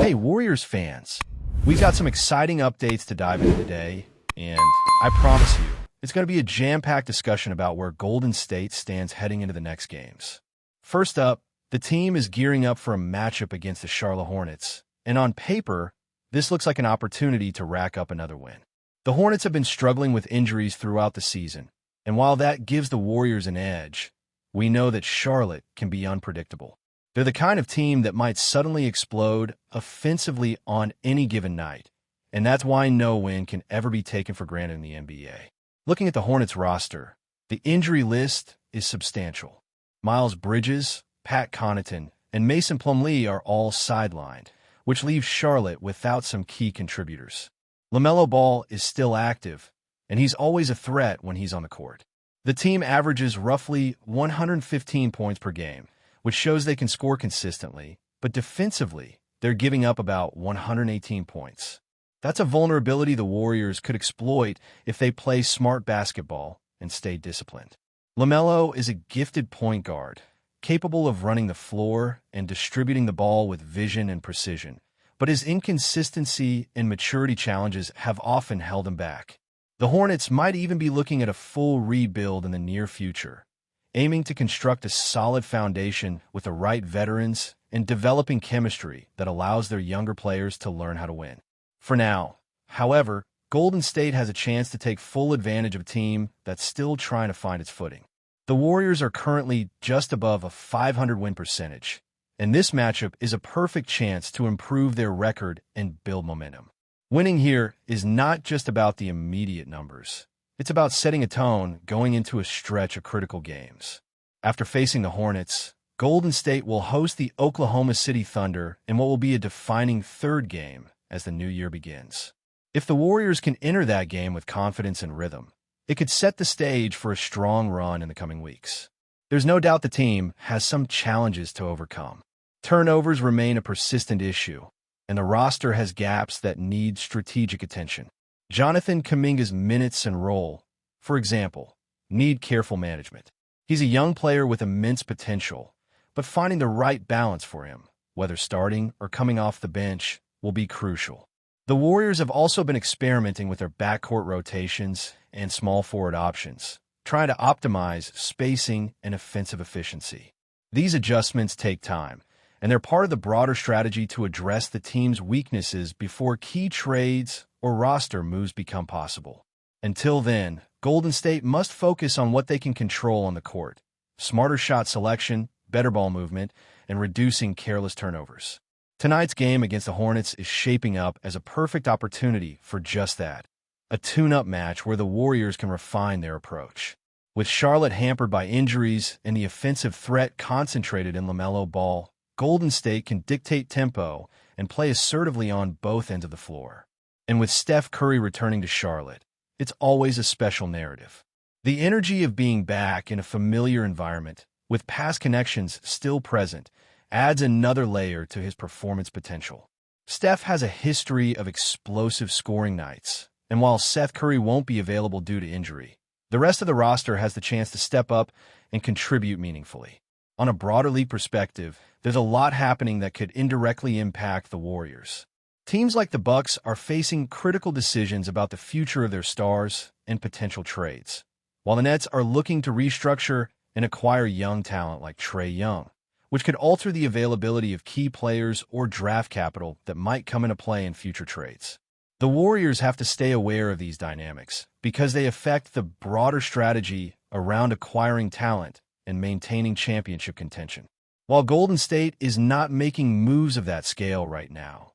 Hey, Warriors fans, we've got some exciting updates to dive into today, and I promise you, it's going to be a jam-packed discussion about where Golden State stands heading into the next games. First up, the team is gearing up for a matchup against the Charlotte Hornets, and on paper, this looks like an opportunity to rack up another win. The Hornets have been struggling with injuries throughout the season, and while that gives the Warriors an edge, we know that Charlotte can be unpredictable. They're the kind of team that might suddenly explode offensively on any given night, and that's why no win can ever be taken for granted in the NBA. Looking at the Hornets roster, the injury list is substantial. Miles Bridges, Pat Connaughton, and Mason Plumlee are all sidelined, which leaves Charlotte without some key contributors. LaMelo Ball is still active, and he's always a threat when he's on the court. The team averages roughly 115 points per game, which shows they can score consistently, but defensively, they're giving up about 118 points. That's a vulnerability the Warriors could exploit if they play smart basketball and stay disciplined. LaMelo is a gifted point guard, capable of running the floor and distributing the ball with vision and precision, but his inconsistency and maturity challenges have often held him back. The Hornets might even be looking at a full rebuild in the near future, aiming to construct a solid foundation with the right veterans and developing chemistry that allows their younger players to learn how to win. For now, however, Golden State has a chance to take full advantage of a team that's still trying to find its footing. The Warriors are currently just above a 500 win percentage, and this matchup is a perfect chance to improve their record and build momentum. Winning here is not just about the immediate numbers. It's about setting a tone going into a stretch of critical games. After facing the Hornets, Golden State will host the Oklahoma City Thunder in what will be a defining third game as the new year begins. If the Warriors can enter that game with confidence and rhythm, it could set the stage for a strong run in the coming weeks. There's no doubt the team has some challenges to overcome. Turnovers remain a persistent issue, and the roster has gaps that need strategic attention. Jonathan Kuminga's minutes and role, for example, need careful management. He's a young player with immense potential, but finding the right balance for him, whether starting or coming off the bench, will be crucial. The Warriors have also been experimenting with their backcourt rotations and small forward options, trying to optimize spacing and offensive efficiency. These adjustments take time, and they're part of the broader strategy to address the team's weaknesses before key trades or roster moves become possible. Until then, Golden State must focus on what they can control on the court: smarter shot selection, better ball movement, and reducing careless turnovers. Tonight's game against the Hornets is shaping up as a perfect opportunity for just that, a tune-up match where the Warriors can refine their approach. With Charlotte hampered by injuries and the offensive threat concentrated in LaMelo Ball, Golden State can dictate tempo and play assertively on both ends of the floor. And with Steph Curry returning to Charlotte, it's always a special narrative. The energy of being back in a familiar environment, with past connections still present, adds another layer to his performance potential. Steph has a history of explosive scoring nights, and while Seth Curry won't be available due to injury, the rest of the roster has the chance to step up and contribute meaningfully. On a broader league perspective, there's a lot happening that could indirectly impact the Warriors. Teams like the Bucks are facing critical decisions about the future of their stars and potential trades, while the Nets are looking to restructure and acquire young talent like Trae Young, which could alter the availability of key players or draft capital that might come into play in future trades. The Warriors have to stay aware of these dynamics because they affect the broader strategy around acquiring talent and maintaining championship contention. While Golden State is not making moves of that scale right now,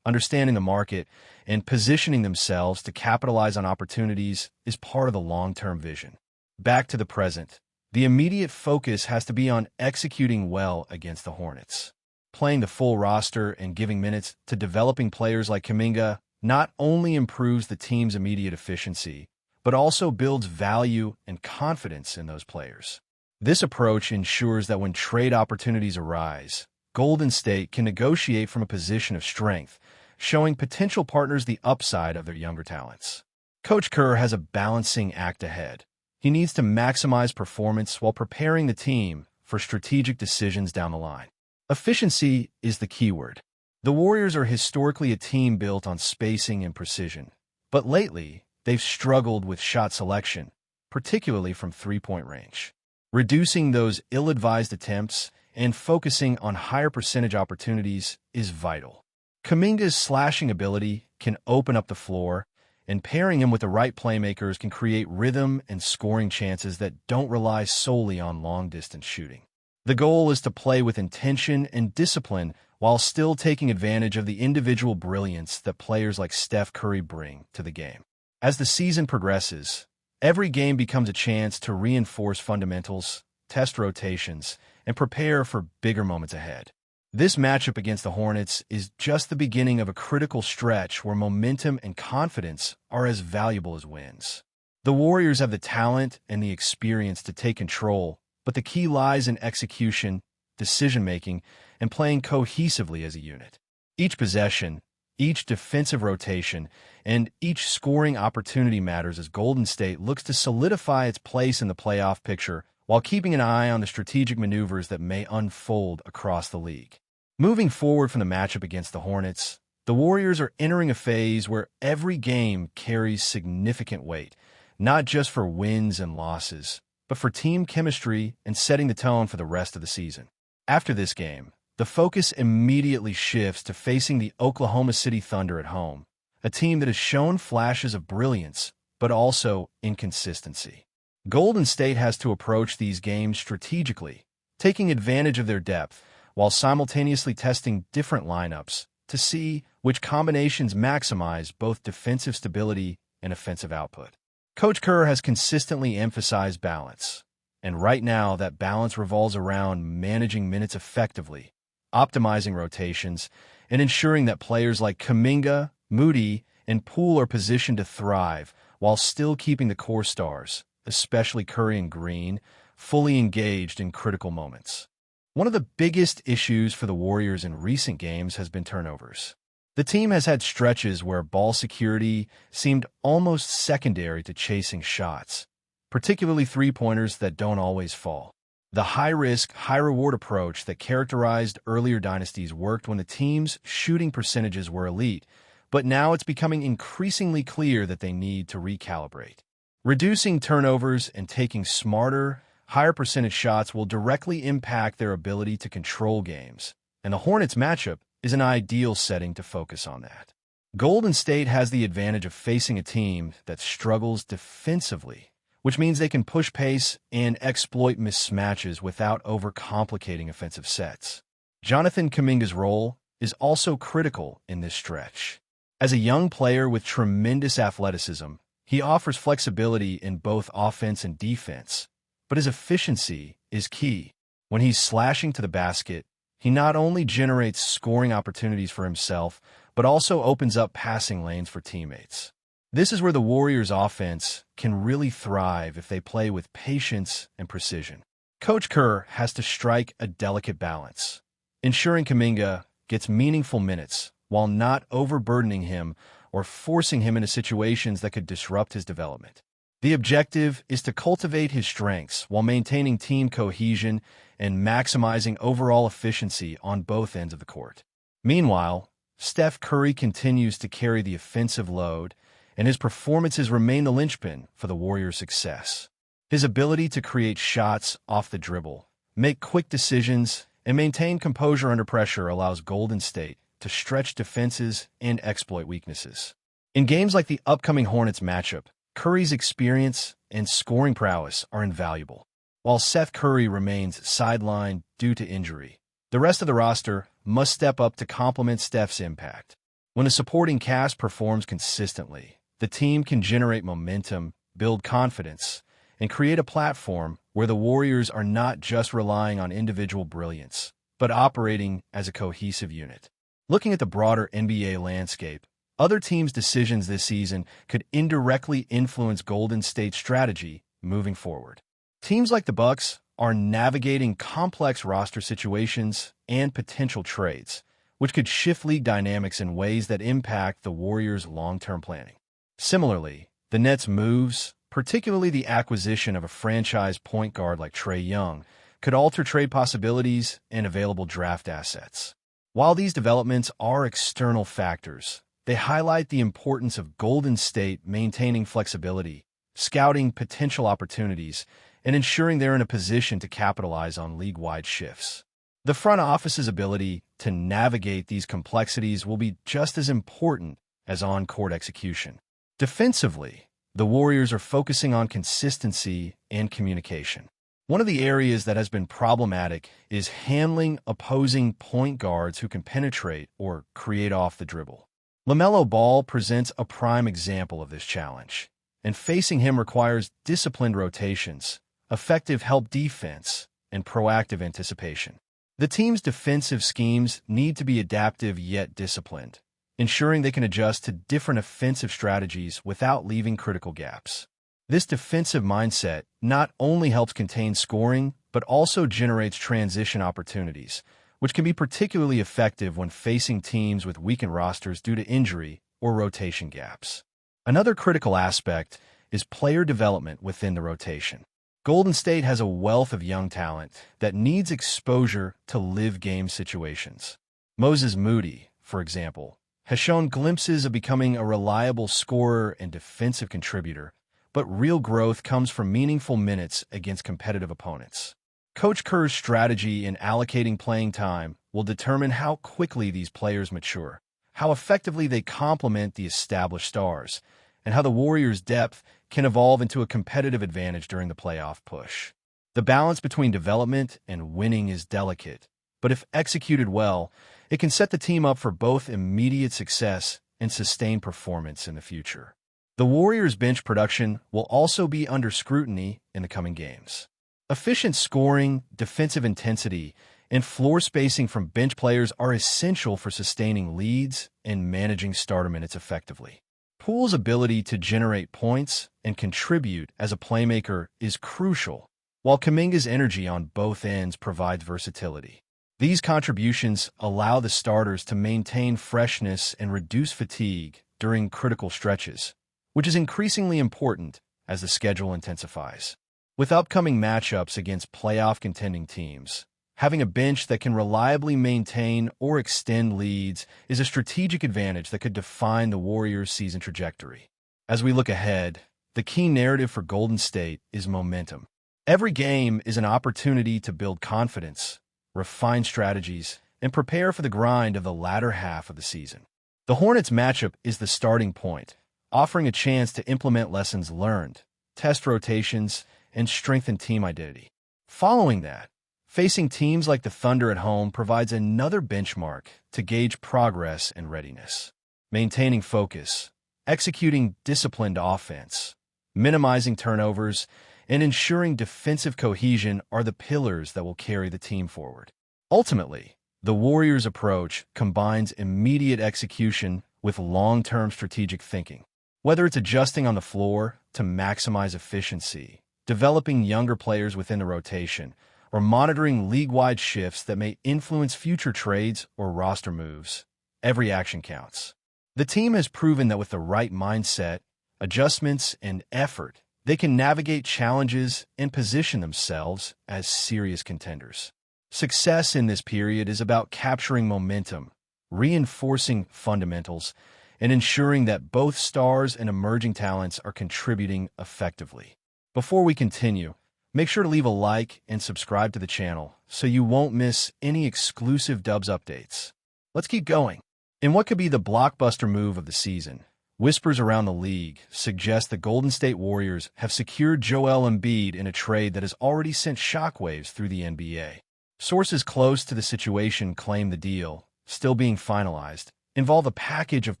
understanding the market and positioning themselves to capitalize on opportunities is part of the long-term vision. Back to the present, the immediate focus has to be on executing well against the Hornets. Playing the full roster and giving minutes to developing players like Kuminga not only improves the team's immediate efficiency, but also builds value and confidence in those players. This approach ensures that when trade opportunities arise, Golden State can negotiate from a position of strength, showing potential partners the upside of their younger talents. Coach Kerr has a balancing act ahead. He needs to maximize performance while preparing the team for strategic decisions down the line. Efficiency is the keyword. The Warriors are historically a team built on spacing and precision, but lately, they've struggled with shot selection, particularly from three-point range. Reducing those ill-advised attempts and focusing on higher percentage opportunities is vital. Kuminga's slashing ability can open up the floor, and pairing him with the right playmakers can create rhythm and scoring chances that don't rely solely on long-distance shooting. The goal is to play with intention and discipline while still taking advantage of the individual brilliance that players like Steph Curry bring to the game. As the season progresses, every game becomes a chance to reinforce fundamentals, test rotations, and prepare for bigger moments ahead. This matchup against the Hornets is just the beginning of a critical stretch where momentum and confidence are as valuable as wins. The Warriors have the talent and the experience to take control, but the key lies in execution, decision-making, and playing cohesively as a unit. Each possession, each defensive rotation, and each scoring opportunity matters as Golden State looks to solidify its place in the playoff picture while keeping an eye on the strategic maneuvers that may unfold across the league. Moving forward from the matchup against the Hornets, the Warriors are entering a phase where every game carries significant weight, not just for wins and losses, but for team chemistry and setting the tone for the rest of the season. After this game, the focus immediately shifts to facing the Oklahoma City Thunder at home, a team that has shown flashes of brilliance, but also inconsistency. Golden State has to approach these games strategically, taking advantage of their depth, while simultaneously testing different lineups to see which combinations maximize both defensive stability and offensive output. Coach Kerr has consistently emphasized balance, and right now that balance revolves around managing minutes effectively, optimizing rotations, and ensuring that players like Kuminga, Moody, and Poole are positioned to thrive while still keeping the core stars, especially Curry and Green, fully engaged in critical moments. One of the biggest issues for the Warriors in recent games has been turnovers. The team has had stretches where ball security seemed almost secondary to chasing shots, particularly three-pointers that don't always fall. The high-risk, high-reward approach that characterized earlier dynasties worked when the team's shooting percentages were elite, but now it's becoming increasingly clear that they need to recalibrate. Reducing turnovers and taking smarter, higher percentage shots will directly impact their ability to control games, and the Hornets matchup is an ideal setting to focus on that. Golden State has the advantage of facing a team that struggles defensively, which means they can push pace and exploit mismatches without overcomplicating offensive sets. Jonathan Kuminga's role is also critical in this stretch. As a young player with tremendous athleticism, he offers flexibility in both offense and defense, but his efficiency is key. When he's slashing to the basket, he not only generates scoring opportunities for himself, but also opens up passing lanes for teammates. This is where the Warriors' offense can really thrive if they play with patience and precision. Coach Kerr has to strike a delicate balance, ensuring Kuminga gets meaningful minutes while not overburdening him or forcing him into situations that could disrupt his development. The objective is to cultivate his strengths while maintaining team cohesion and maximizing overall efficiency on both ends of the court. Meanwhile, Steph Curry continues to carry the offensive load, and his performances remain the linchpin for the Warriors' success. His ability to create shots off the dribble, make quick decisions, and maintain composure under pressure allows Golden State to stretch defenses and exploit weaknesses. In games like the upcoming Hornets matchup, Curry's experience and scoring prowess are invaluable. While Seth Curry remains sidelined due to injury, the rest of the roster must step up to complement Steph's impact. When a supporting cast performs consistently, the team can generate momentum, build confidence, and create a platform where the Warriors are not just relying on individual brilliance, but operating as a cohesive unit. Looking at the broader NBA landscape, other teams' decisions this season could indirectly influence Golden State's strategy moving forward. Teams like the Bucks are navigating complex roster situations and potential trades, which could shift league dynamics in ways that impact the Warriors' long-term planning. Similarly, the Nets' moves, particularly the acquisition of a franchise point guard like Trae Young, could alter trade possibilities and available draft assets. While these developments are external factors, they highlight the importance of Golden State maintaining flexibility, scouting potential opportunities, and ensuring they're in a position to capitalize on league-wide shifts. The front office's ability to navigate these complexities will be just as important as on-court execution. Defensively, the Warriors are focusing on consistency and communication. One of the areas that has been problematic is handling opposing point guards who can penetrate or create off the dribble. LaMelo Ball presents a prime example of this challenge, and facing him requires disciplined rotations, effective help defense, and proactive anticipation. The team's defensive schemes need to be adaptive yet disciplined, ensuring they can adjust to different offensive strategies without leaving critical gaps. This defensive mindset not only helps contain scoring, but also generates transition opportunities, which can be particularly effective when facing teams with weakened rosters due to injury or rotation gaps. Another critical aspect is player development within the rotation. Golden State has a wealth of young talent that needs exposure to live-game situations. Moses Moody, for example, has shown glimpses of becoming a reliable scorer and defensive contributor, but real growth comes from meaningful minutes against competitive opponents. Coach Kerr's strategy in allocating playing time will determine how quickly these players mature, how effectively they complement the established stars, and how the Warriors' depth can evolve into a competitive advantage during the playoff push. The balance between development and winning is delicate, but if executed well, it can set the team up for both immediate success and sustained performance in the future. The Warriors' bench production will also be under scrutiny in the coming games. Efficient scoring, defensive intensity, and floor spacing from bench players are essential for sustaining leads and managing starter minutes effectively. Poole's ability to generate points and contribute as a playmaker is crucial, while Kuminga's energy on both ends provides versatility. These contributions allow the starters to maintain freshness and reduce fatigue during critical stretches, which is increasingly important as the schedule intensifies. With upcoming matchups against playoff-contending teams, having a bench that can reliably maintain or extend leads is a strategic advantage that could define the Warriors' season trajectory. As we look ahead, the key narrative for Golden State is momentum. Every game is an opportunity to build confidence, refine strategies, and prepare for the grind of the latter half of the season. The Hornets matchup is the starting point, offering a chance to implement lessons learned, test rotations, and strengthen team identity. Following that, facing teams like the Thunder at home provides another benchmark to gauge progress and readiness. Maintaining focus, executing disciplined offense, minimizing turnovers, and ensuring defensive cohesion are the pillars that will carry the team forward. Ultimately, the Warriors' approach combines immediate execution with long-term strategic thinking. Whether it's adjusting on the floor to maximize efficiency, developing younger players within the rotation, or monitoring league-wide shifts that may influence future trades or roster moves, every action counts. The team has proven that with the right mindset, adjustments, and effort, they can navigate challenges and position themselves as serious contenders. Success in this period is about capturing momentum, reinforcing fundamentals, and ensuring that both stars and emerging talents are contributing effectively. Before we continue, make sure to leave a like and subscribe to the channel so you won't miss any exclusive Dubs updates. Let's keep going. In what could be the blockbuster move of the season, whispers around the league suggest the Golden State Warriors have secured Joel Embiid in a trade that has already sent shockwaves through the NBA. Sources close to the situation claim the deal, still being finalized, involve a package of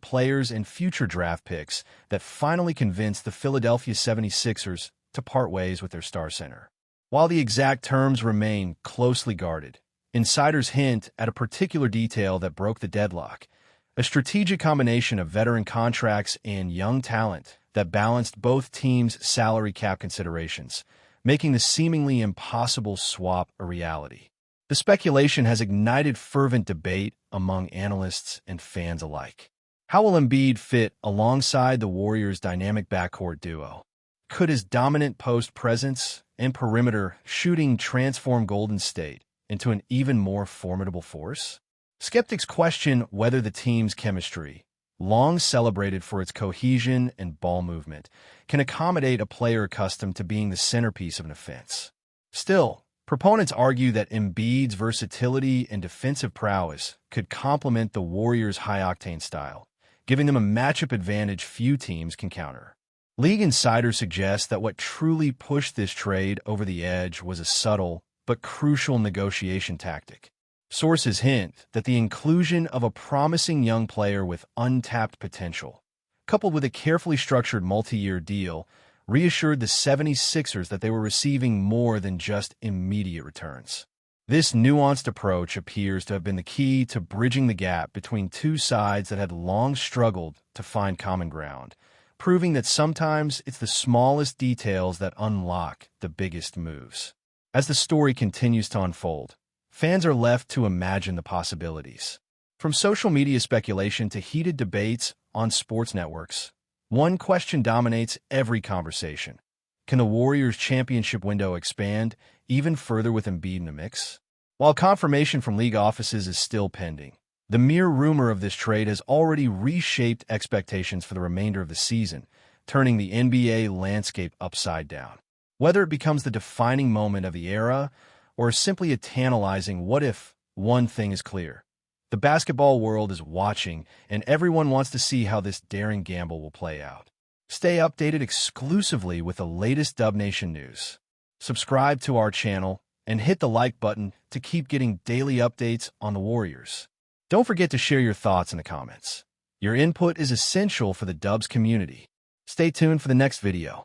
players and future draft picks that finally convinced the Philadelphia 76ers to part ways with their star center. While the exact terms remain closely guarded, insiders hint at a particular detail that broke the deadlock, a strategic combination of veteran contracts and young talent that balanced both teams' salary cap considerations, making the seemingly impossible swap a reality. The speculation has ignited fervent debate among analysts and fans alike. How will Embiid fit alongside the Warriors' dynamic backcourt duo? Could his dominant post presence and perimeter shooting transform Golden State into an even more formidable force? Skeptics question whether the team's chemistry, long celebrated for its cohesion and ball movement, can accommodate a player accustomed to being the centerpiece of an offense. Still, proponents argue that Embiid's versatility and defensive prowess could complement the Warriors' high-octane style, giving them a matchup advantage few teams can counter. League insiders suggest that what truly pushed this trade over the edge was a subtle but crucial negotiation tactic. Sources hint that the inclusion of a promising young player with untapped potential, coupled with a carefully structured multi-year deal, reassured the 76ers that they were receiving more than just immediate returns. This nuanced approach appears to have been the key to bridging the gap between two sides that had long struggled to find common ground, proving that sometimes it's the smallest details that unlock the biggest moves. As the story continues to unfold, fans are left to imagine the possibilities. From social media speculation to heated debates on sports networks, one question dominates every conversation. Can the Warriors' championship window expand even further with Embiid in the mix? While confirmation from league offices is still pending, the mere rumor of this trade has already reshaped expectations for the remainder of the season, turning the NBA landscape upside down. Whether it becomes the defining moment of the era or simply a tantalizing what-if, one thing is clear. The basketball world is watching, and everyone wants to see how this daring gamble will play out. Stay updated exclusively with the latest Dub Nation news. Subscribe to our channel and hit the like button to keep getting daily updates on the Warriors. Don't forget to share your thoughts in the comments. Your input is essential for the Dubs community. Stay tuned for the next video.